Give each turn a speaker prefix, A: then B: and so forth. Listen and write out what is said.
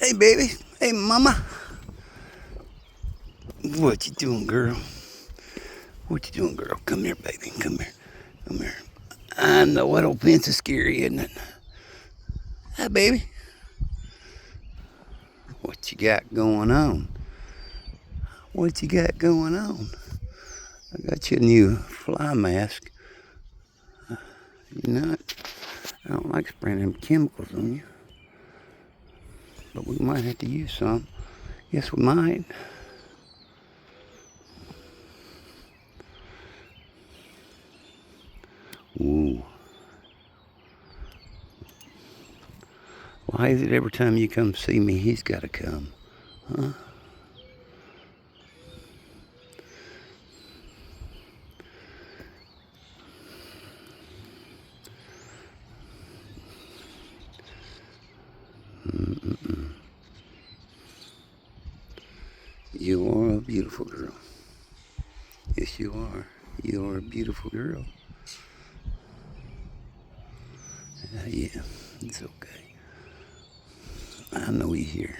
A: Hey, baby. Hey, mama. What you doing, girl? What you doing, girl? Come here, baby. Come here. Come here. I know that old fence is scary, isn't it? Hi, baby. What you got going on? What you got going on? I got you a new fly mask. You know, I don't like spraying them chemicals on you, but we might have to use some. Yes, we might. Ooh. Why is it every time you come see me, he's got to come? Huh? Mm-mm-mm. You are a beautiful girl. Yes, you are. You are a beautiful girl. Yeah, it's okay. I know you're here.